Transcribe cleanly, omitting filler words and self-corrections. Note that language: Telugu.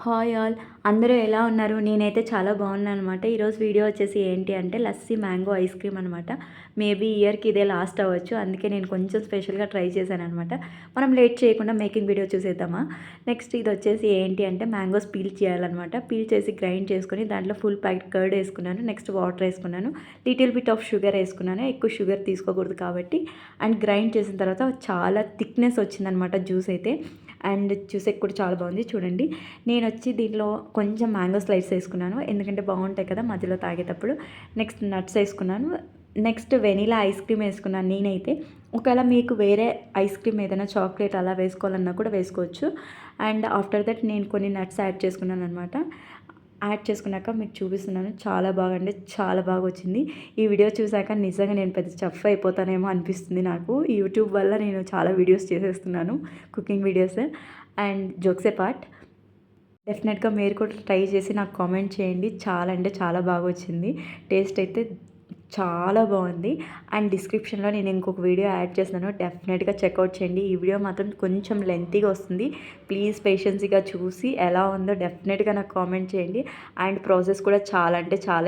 హాయ్ ఆల్, అందరూ ఎలా ఉన్నారు? నేనైతే చాలా బాగున్నాను అనమాట. ఈరోజు వీడియో వచ్చేసి ఏంటి అంటే లస్సీ మ్యాంగో ఐస్ క్రీమ్ అనమాట. మేబీ ఇయర్కి ఇదే లాస్ట్ అవ్వచ్చు, అందుకే నేను కొంచెం స్పెషల్గా ట్రై చేశాను అనమాట. మనం లేట్ చేయకుండా మేకింగ్ వీడియో చూసేద్దామా? నెక్స్ట్ ఇది వచ్చేసి ఏంటి అంటే మ్యాంగోస్ పీల్ చేయాలన్నమాట. పీల్ చేసి గ్రైండ్ చేసుకొని దాంట్లో ఫుల్ ప్యాకెట్ కర్డ్ వేసుకున్నాను. నెక్స్ట్ వాటర్ వేసుకున్నాను, లిటిల్ బిట్ ఆఫ్ షుగర్ వేసుకున్నాను. ఎక్కువ షుగర్ తీసుకోకూడదు కాబట్టి. అండ్ గ్రైండ్ చేసిన తర్వాత చాలా థిక్నెస్ వచ్చిందనమాట జ్యూస్ అయితే. అండ్ చూసేకి కూడా చాలా బాగుంది చూడండి. నేను వచ్చి దీంట్లో కొంచెం మ్యాంగో స్లైస్ వేసుకున్నాను, ఎందుకంటే బాగుంటాయి కదా మధ్యలో తాగేటప్పుడు. నెక్స్ట్ నట్స్ వేసుకున్నాను. నెక్స్ట్ వెనీలా ఐస్ క్రీమ్ వేసుకున్నాను నేనైతే. ఒకవేళ మీకు వేరే ఐస్ క్రీమ్ ఏదైనా చాక్లెట్ అలా వేసుకోవాలన్నా కూడా వేసుకోవచ్చు. అండ్ ఆఫ్టర్ దట్ నేను కొన్ని నట్స్ యాడ్ చేసుకున్నాను అనమాట. యాడ్ చేసుకున్నాక మీకు చూపిస్తున్నాను. చాలా బాగా అంటే చాలా బాగా వచ్చింది. ఈ వీడియో చూసాక నిజంగా నేను పెద్ద చెఫ్ అయిపోతానేమో అనిపిస్తుంది నాకు. ఈ యూట్యూబ్ వల్ల నేను చాలా వీడియోస్ చేసేస్తున్నాను, cooking videos. And jokes part, డెఫినెట్గా మీరు కూడా ట్రై చేసి నాకు కామెంట్ చేయండి. చాలా అంటే చాలా బాగా వచ్చింది. టేస్ట్ అయితే చాలా బాగుంది. అండ్ డిస్క్రిప్షన్లో నేను ఇంకొక వీడియో యాడ్ చేస్తున్నాను, డెఫినెట్గా చెక్అవుట్ చేయండి. ఈ వీడియో మాత్రం కొంచెం లెంతీగా వస్తుంది, ప్లీజ్ పేషెన్సీగా చూసి ఎలా ఉందో డెఫినెట్గా నాకు కామెంట్ చేయండి. అండ్ ప్రాసెస్ కూడా చాలా అంటే చాలా